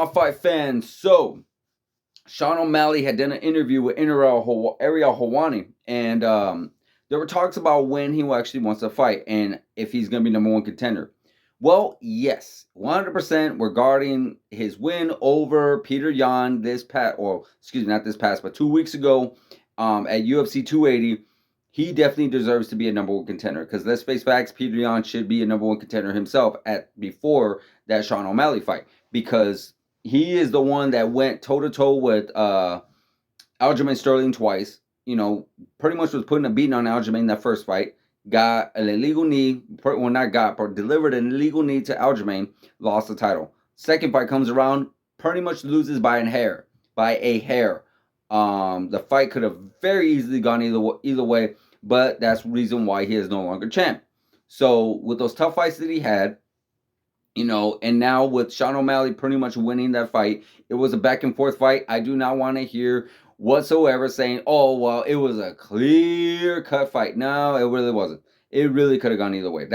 my fight fans? So, Sean O'Malley had done an interview with Ariel Hawani, and there were talks about when he actually wants to fight and if he's going to be number one contender. Well, yes, 100% regarding his win over Peter Yan this past, or excuse me, not this past, but 2 weeks ago at UFC 280. He definitely deserves to be a number one contender because let's face facts, Peter Yan should be a number one contender himself at before that Sean O'Malley fight because he is the one that went toe to toe with Aljamain Sterling twice. You know, pretty much was putting a beating on Aljamain that first fight. Got an illegal knee, well, not got, but delivered an illegal knee to Aljamain, lost the title. Second fight comes around, pretty much loses by a hair. The fight could have very easily gone either way, but that's the reason why he is no longer champ. So with those tough fights that he had, and now with Sean O'Malley pretty much winning that fight, it was a back and forth fight. I do not want to hear whatsoever saying, oh, well, it was a clear cut fight. No, it really wasn't. It really could have gone either way.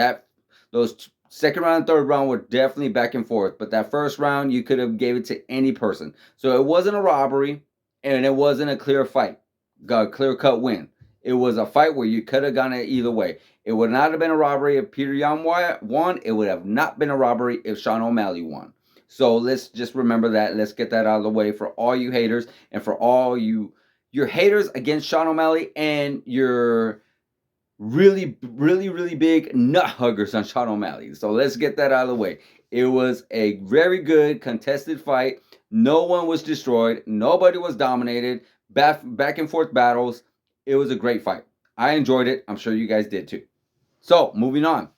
Those second round and third round were definitely back and forth, but that first round, you could have gave it to any person. So it wasn't a robbery, and it wasn't a clear fight, a clear cut win. It was a fight where you could have gone it either way. It would not have been a robbery if Peter Yan won. It would have not been a robbery if Sean O'Malley won. So let's just remember that. Let's get that out of the way for all you haters and for all your haters against Sean O'Malley and your really, really, really big nut huggers on Sean O'Malley. So let's get that out of the way. It was a very good contested fight. No one was destroyed. Nobody was dominated. Back and forth battles. It was a great fight. I enjoyed it. I'm sure you guys did too. So, moving on.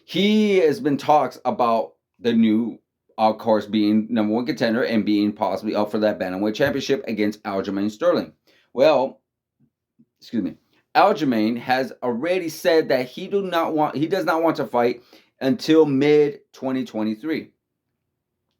He has been talks about the new, of course, being number one contender and being possibly up for that bantamweight championship against Aljamain Sterling. Well, Aljamain has already said that he does not want to fight until mid 2023.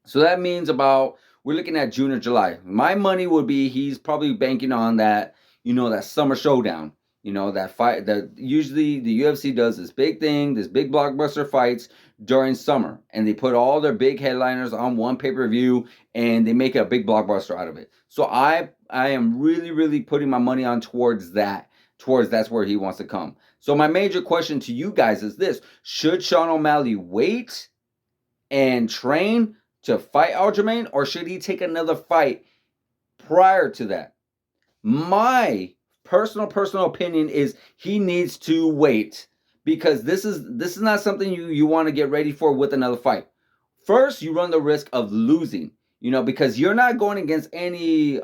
So that means we're looking at June or July. My money would be he's probably banking on that, that summer showdown. That fight that usually the UFC does this big thing, this big blockbuster fights during summer, and they put all their big headliners on one pay-per-view and they make a big blockbuster out of it. So I am really, really putting my money on towards that's where he wants to come. So my major question to you guys is this: should Sean O'Malley wait and train to fight Aljamain, or should he take another fight prior to that? My personal opinion is he needs to wait because this is not something you want to get ready for with another fight. First, you run the risk of losing, because you're not going against any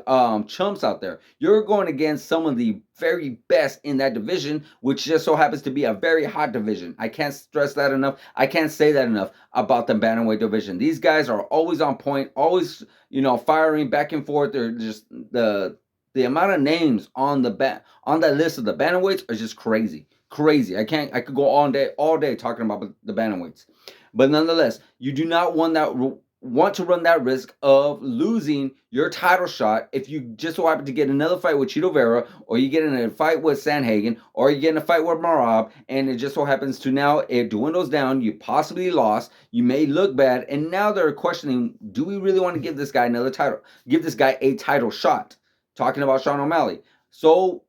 chumps out there. You're going against some of the very best in that division, which just so happens to be a very hot division. I can't stress that enough. I can't say that enough about the bantamweight division. These guys are always on point, always, firing back and forth. They're just the amount of names on that list of the bantamweights are just crazy. I could go all day talking about the bantamweights. But nonetheless, you do not want to run that risk of losing your title shot if you just so happen to get another fight with Chito Vera, or you get in a fight with Sanhagen, or you get in a fight with Marab, and it just so happens to now it dwindles down, you possibly lost, you may look bad, and now they're questioning, do we really want to give this guy another title? Give this guy a title shot? Talking about Sean O'Malley. So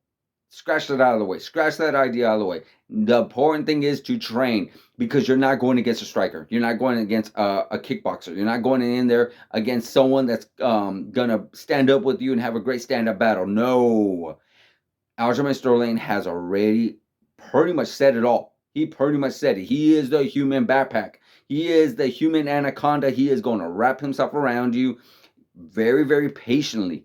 scratch that out of the way. Scratch that idea out of the way. The important thing is to train, because you're not going against a striker. You're not going against a kickboxer. You're not going in there against someone that's going to stand up with you and have a great stand-up battle. No. Aljamain Sterling has already pretty much said it all. He pretty much said it. He is the human backpack. He is the human anaconda. He is going to wrap himself around you very, very patiently.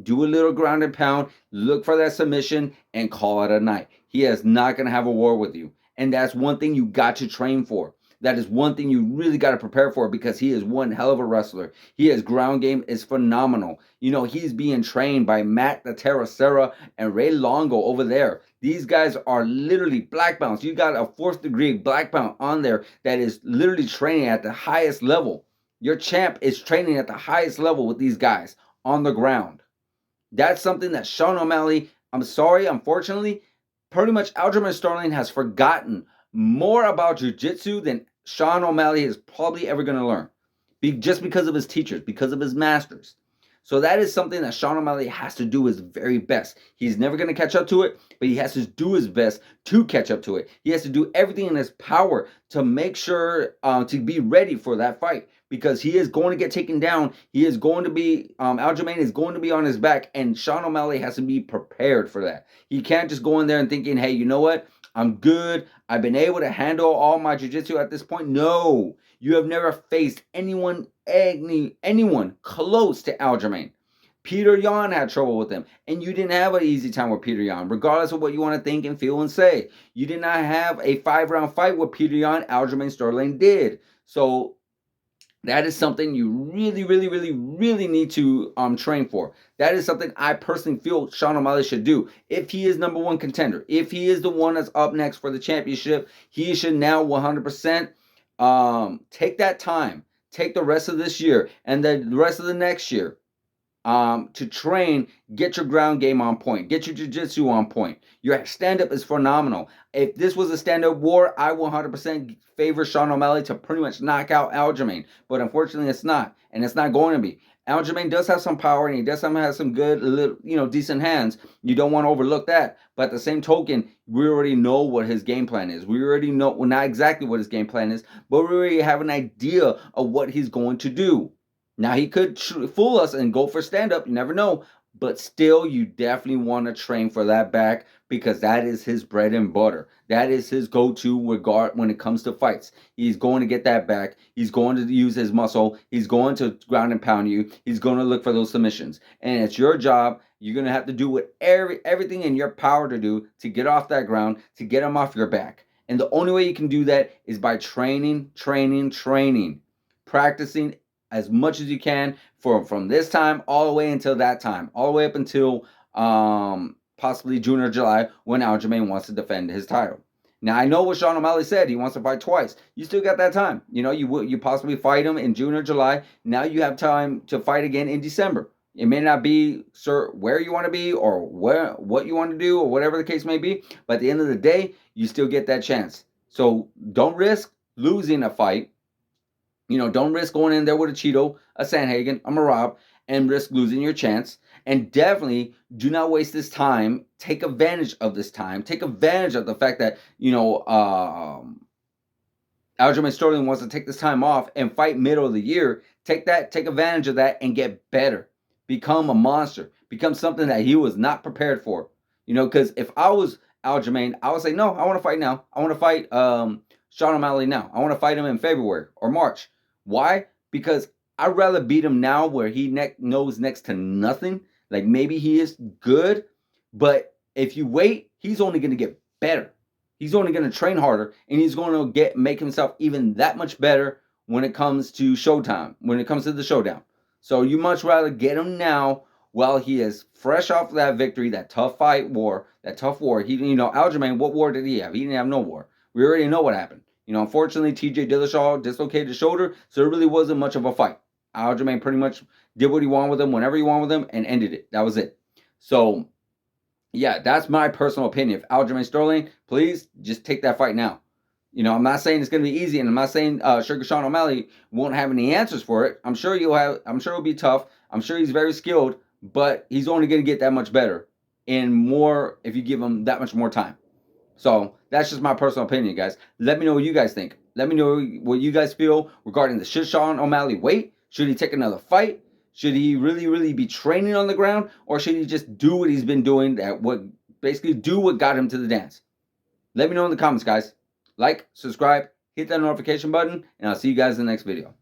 Do a little ground and pound, look for that submission, and call it a night. He is not going to have a war with you. And that's one thing you got to train for. That is one thing you really got to prepare for, because he is one hell of a wrestler. His ground game is phenomenal. He's being trained by Matt the Terracera and Ray Longo over there. These guys are literally black belts. You got a 4th degree black belt on there that is literally training at the highest level. Your champ is training at the highest level with these guys on the ground. That's something that Sean O'Malley, unfortunately, pretty much Aljamain Sterling has forgotten more about jiu-jitsu than Sean O'Malley is probably ever going to learn. just because of his teachers, because of his masters. So that is something that Sean O'Malley has to do his very best. He's never going to catch up to it, but he has to do his best to catch up to it. He has to do everything in his power to make sure to be ready for that fight, because he is going to get taken down. He is going to be, Aljamain is going to be on his back, and Sean O'Malley has to be prepared for that. He can't just go in there and thinking, hey, you know what? I'm good. I've been able to handle all my jiu-jitsu at this point. No, you have never faced anyone close to Aljamain. Peter Yan had trouble with him, and you didn't have an easy time with Peter Yan, regardless of what you want to think and feel and say. You did not have a 5-round fight with Peter Yan. Aljamain Sterling did. So that is something you really, really, really, really need to train for. That is something I personally feel Sean O'Malley should do. If he is number one contender, if he is the one that's up next for the championship, he should now 100% take that time, take the rest of this year and the rest of the next year to train, get your ground game on point, get your jiu-jitsu on point. Your stand-up is phenomenal. If this was a stand-up war, I 100% favor Sean O'Malley to pretty much knock out Aljamain, but unfortunately it's not, and it's not going to be. Aljamain does have some power, and he does have some good, little, decent hands. You don't want to overlook that. But at the same token, we already know what his game plan is. We already know, well, not exactly what his game plan is, but we already have an idea of what he's going to do. Now, he could fool us and go for stand-up. You never know. But still, you definitely want to train for that back, because that is his bread and butter. That is his go-to regard when it comes to fights. He's going to get that back. He's going to use his muscle. He's going to ground and pound you. He's going to look for those submissions. And it's your job. You're going to have to do everything in your power to do to get off that ground, to get him off your back. And the only way you can do that is by training, practicing as much as you can from this time all the way until that time, all the way up until possibly June or July, when Aljamain wants to defend his title. Now, I know what Sean O'Malley said. He wants to fight twice. You still got that time. You possibly fight him in June or July. Now you have time to fight again in December. It may not be where you want to be or what you want to do or whatever the case may be, but at the end of the day, you still get that chance. So don't risk losing a fight. Don't risk going in there with a Cheeto, a Sanhagen, a Marab, and risk losing your chance. And definitely do not waste this time. Take advantage of this time. Take advantage of the fact that, Aljamain Sterling wants to take this time off and fight middle of the year. Take advantage of that and get better. Become a monster. Become something that he was not prepared for. Because if I was Aljamain, I would say, no, I want to fight now. I want to fight Sean O'Malley now. I want to fight him in February or March. Why? Because I'd rather beat him now where he knows next to nothing. Like, maybe he is good, but if you wait, he's only going to get better. He's only going to train harder, and he's going to make himself even that much better when it comes to showtime, when it comes to the showdown. So you much rather get him now while he is fresh off that victory, that tough war. Aljamain, what war did he have? He didn't have no war. We already know what happened. Unfortunately, TJ Dillashaw dislocated his shoulder, so it really wasn't much of a fight. Aljamain pretty much did what he wanted with him, whenever he wanted with him, and ended it. That was it. So, yeah, that's my personal opinion. If Aljamain Sterling, please just take that fight now. I'm not saying it's going to be easy, and I'm not saying Sugar Sean O'Malley won't have any answers for it. I'm sure it'll be tough. I'm sure he's very skilled, but he's only going to get that much better and more if you give him that much more time. So that's just my personal opinion, guys. Let me know what you guys think. Let me know what you guys feel regarding the should Sean O'Malley wait? Should he take another fight? Should he really, really be training on the ground? Or should he just do what he's been doing, do what got him to the dance? Let me know in the comments, guys. Like, subscribe, hit that notification button, and I'll see you guys in the next video.